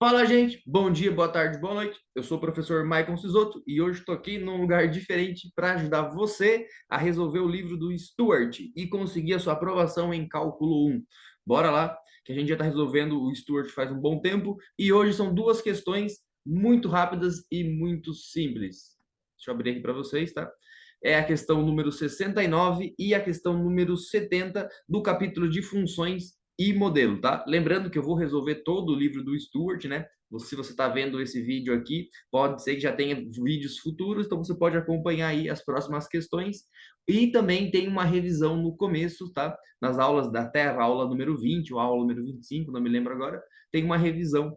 Fala, gente! Bom dia, boa tarde, boa noite. Eu sou o professor Maicon Sisoto e hoje estou aqui num lugar diferente para ajudar você a resolver o livro do Stuart e conseguir a sua aprovação em Cálculo 1. Bora lá, que a gente já está resolvendo o Stuart faz um bom tempo e hoje são duas questões muito rápidas e muito simples. Deixa eu abrir aqui para vocês, tá? É a questão número 69 e a questão número 70 do capítulo de funções e modelo, tá? Lembrando que eu vou resolver todo o livro do Stuart, né? Se você está vendo esse vídeo aqui, pode ser que já tenha vídeos futuros, então você pode acompanhar aí as próximas questões. E também tem uma revisão no começo, tá? Nas aulas da Terra, a aula número 20 ou a aula número 25, não me lembro agora, tem uma revisão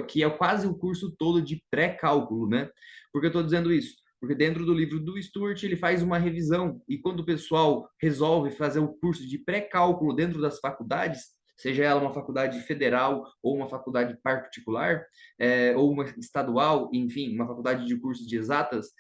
que é quase o curso todo de pré-cálculo, né? Por que eu estou dizendo isso? Porque dentro do livro do Stuart ele faz uma revisão e quando o pessoal resolve fazer o curso de pré-cálculo dentro das faculdades, seja ela uma faculdade federal ou uma faculdade particular, ou uma estadual, enfim, uma faculdade de curso de exatas,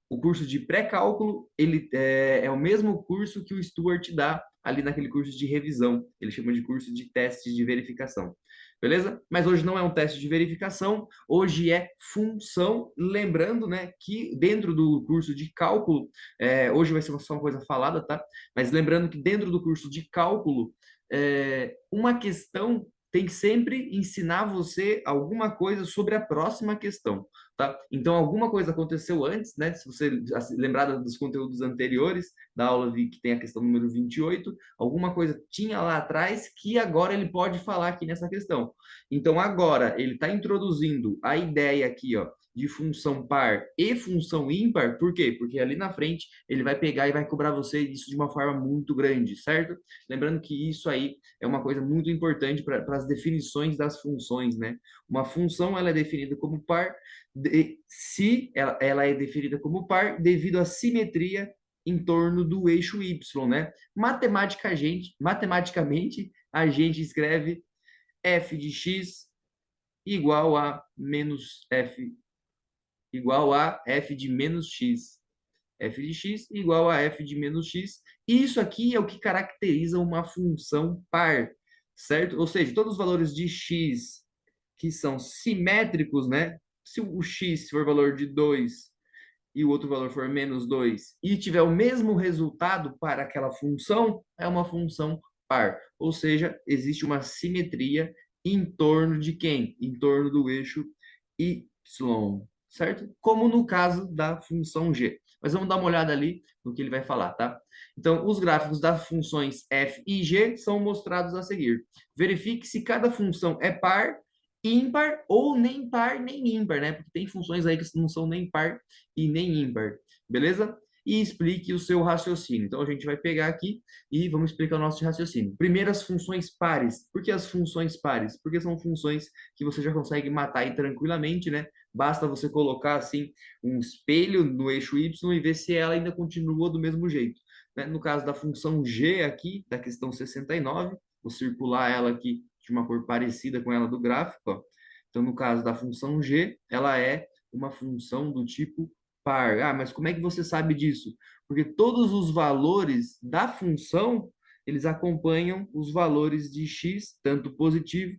o curso de pré-cálculo ele é o mesmo curso que o Stuart dá ali naquele curso de revisão. Ele chama de curso de testes de verificação. Beleza? Mas hoje não é um teste de verificação, hoje é função. Lembrando, né, que dentro do curso de cálculo, hoje vai ser só uma coisa falada, tá? Mas lembrando que dentro do curso de cálculo, uma questão tem que sempre ensinar você alguma coisa sobre a próxima questão, tá? Então, alguma coisa aconteceu antes, né? Se você lembrar dos conteúdos anteriores, da aula que tem a questão número 28, alguma coisa tinha lá atrás que agora ele pode falar aqui nessa questão. Então, agora, ele está introduzindo a ideia aqui, ó, de função par e função ímpar, por quê? Porque ali na frente ele vai pegar e vai cobrar você isso de uma forma muito grande, certo? Lembrando que isso aí é uma coisa muito importante para as definições das funções, né? Uma função ela é definida como par se ela é definida como par devido à simetria em torno do eixo y, né? Matematicamente, a gente escreve f de x igual a menos f igual a f de menos x. F de x igual a f de menos x. Isso aqui é o que caracteriza uma função par, certo? Ou seja, todos os valores de x que são simétricos, né? Se o x for valor de 2 e o outro valor for menos 2 e tiver o mesmo resultado para aquela função, é uma função par. Ou seja, existe uma simetria em torno de quem? Em torno do eixo y, certo? Como no caso da função g. Mas vamos dar uma olhada ali no que ele vai falar, tá? Então, os gráficos das funções f e g são mostrados a seguir. Verifique se cada função é par, ímpar ou nem par nem ímpar, né? Porque tem funções aí que não são nem par e nem ímpar, beleza? E explique o seu raciocínio. Então, a gente vai pegar aqui e vamos explicar o nosso raciocínio. Primeiro, as funções pares. Por que as funções pares? Porque são funções que você já consegue matar aí tranquilamente, né? Basta você colocar, assim, um espelho no eixo y e ver se ela ainda continua do mesmo jeito, né? No caso da função g aqui, da questão 69, vou circular ela aqui de uma cor parecida com ela do gráfico, ó. Então, no caso da função g, ela é uma função do tipo par. Ah, mas como é que você sabe disso? Porque todos os valores da função, eles acompanham os valores de x, tanto positivo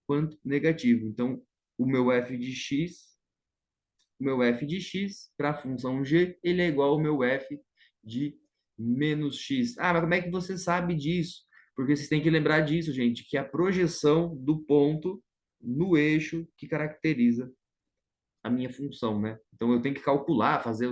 quanto negativo. Então, o meu f de x, o meu f de x para a função g, ele é igual ao meu f de menos x. Ah, mas como é que você sabe disso? Porque vocês têm que lembrar disso, gente, que é a projeção do ponto no eixo que caracteriza a minha função, né? Então eu tenho que calcular, fazer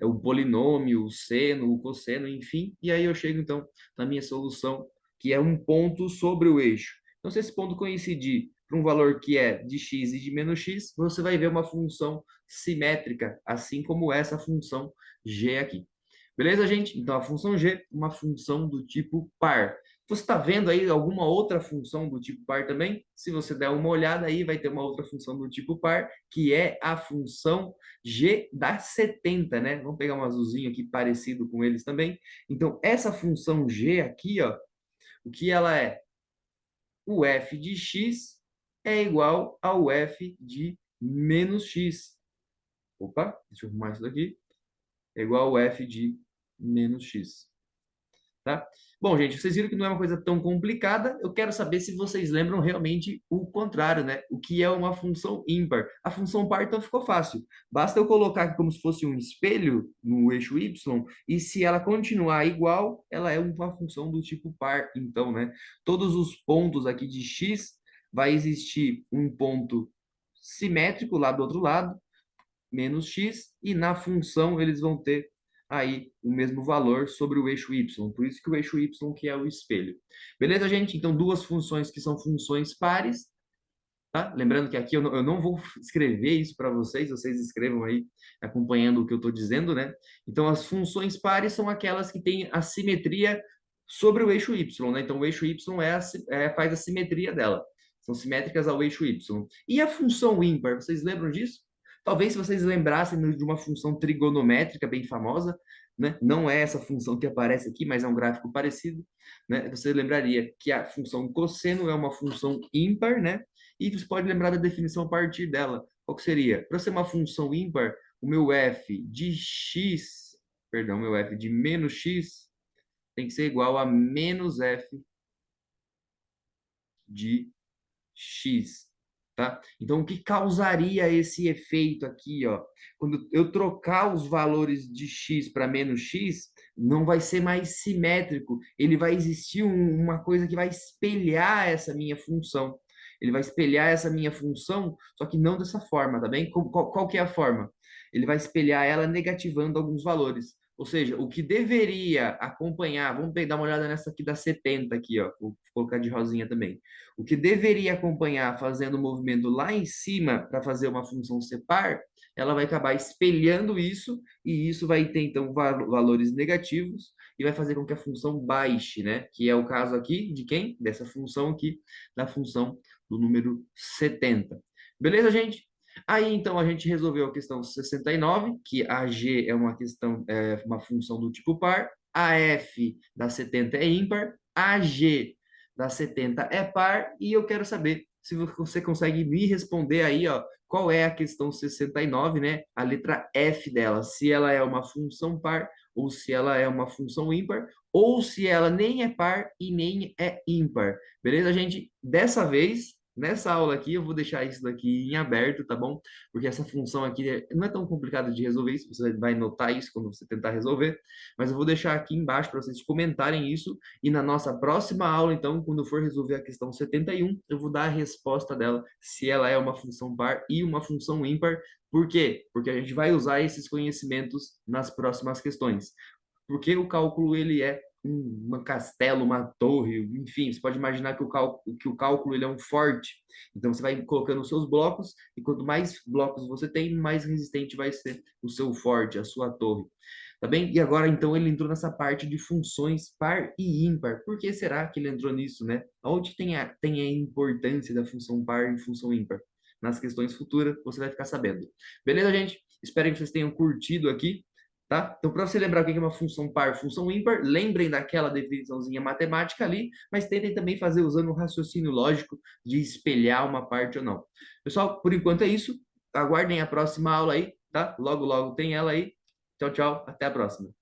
o polinômio, o seno, o cosseno, enfim, e aí eu chego então na minha solução, que é um ponto sobre o eixo. Então se esse ponto coincidir para um valor que é de x e de menos x, você vai ver uma função simétrica, assim como essa função g aqui. Beleza, gente? Então, a função g, uma função do tipo par. Você está vendo aí alguma outra função do tipo par também? Se você der uma olhada aí, vai ter uma outra função do tipo par, que é a função g da 70, né? Vamos pegar um azulzinho aqui parecido com eles também. Então, essa função g aqui, ó, o que ela é? O f de x é igual ao f de menos x. Opa, deixa eu arrumar isso daqui. É igual ao f de menos x. Tá? Bom, gente, vocês viram que não é uma coisa tão complicada. Eu quero saber se vocês lembram realmente o contrário, né? O que é uma função ímpar. A função par, então, ficou fácil. Basta eu colocar aqui como se fosse um espelho no eixo y, e se ela continuar igual, ela é uma função do tipo par, então, né? Todos os pontos aqui de x, vai existir um ponto simétrico lá do outro lado, menos x, e na função eles vão ter aí o mesmo valor sobre o eixo y. Por isso que o eixo y que é o espelho. Beleza, gente? Então, duas funções que são funções pares, tá? Lembrando que aqui eu não vou escrever isso para vocês, vocês escrevam aí acompanhando o que eu estou dizendo, né? Então, as funções pares são aquelas que têm a simetria sobre o eixo y, né? Então, o eixo y faz a simetria dela. São simétricas ao eixo y. E a função ímpar, vocês lembram disso? Talvez se vocês lembrassem de uma função trigonométrica bem famosa, né? Não é essa função que aparece aqui, mas é um gráfico parecido, né? Você lembraria que a função cosseno é uma função ímpar, né? E você pode lembrar da definição a partir dela. Qual que seria? Para ser uma função ímpar, o meu f de x, perdão, meu f de menos x tem que ser igual a menos f de x, tá? Então, o que causaria esse efeito aqui, ó? Quando eu trocar os valores de x para menos x, não vai ser mais simétrico. Ele vai existir uma coisa que vai espelhar essa minha função. Ele vai espelhar essa minha função, só que não dessa forma, tá bem? Qual que é a forma? Ele vai espelhar ela negativando alguns valores. Ou seja, o que deveria acompanhar, vamos dar uma olhada nessa aqui da 70 aqui, ó, vou colocar de rosinha também. O que deveria acompanhar fazendo o movimento lá em cima para fazer uma função separ, ela vai acabar espelhando isso, e isso vai ter, então, valores negativos, e vai fazer com que a função baixe, né? Que é o caso aqui de quem? Dessa função aqui, da função do número 70. Beleza, gente? Aí, então, a gente resolveu a questão 69, que a g é uma questão, uma função do tipo par, a f da 70 é ímpar, a g da 70 é par, e eu quero saber se você consegue me responder aí, ó, qual é a questão 69, né? A letra F dela, se ela é uma função par, ou se ela é uma função ímpar, ou se ela nem é par e nem é ímpar. Beleza, gente? Dessa vez, nessa aula aqui, eu vou deixar isso daqui em aberto, tá bom? Porque essa função aqui não é tão complicada de resolver isso, você vai notar isso quando você tentar resolver, mas eu vou deixar aqui embaixo para vocês comentarem isso, e na nossa próxima aula, então, quando for resolver a questão 71, eu vou dar a resposta dela, se ela é uma função par e uma função ímpar. Por quê? Porque a gente vai usar esses conhecimentos nas próximas questões. Porque o cálculo ele é um castelo, uma torre, enfim, você pode imaginar que o cálculo ele é um forte. Então você vai colocando os seus blocos, e quanto mais blocos você tem, mais resistente vai ser o seu forte, a sua torre. Tá bem? E agora, então, ele entrou nessa parte de funções par e ímpar. Por que será que ele entrou nisso, né? Onde tem a importância da função par e função ímpar? Nas questões futuras, você vai ficar sabendo. Beleza, gente? Espero que vocês tenham curtido aqui, tá? Então, para você lembrar o que é uma função par, função ímpar, lembrem daquela definiçãozinha matemática ali, mas tentem também fazer usando o raciocínio lógico de espelhar uma parte ou não. Pessoal, por enquanto é isso. Aguardem a próxima aula aí, tá? Logo, logo tem ela aí. Tchau, tchau. Até a próxima.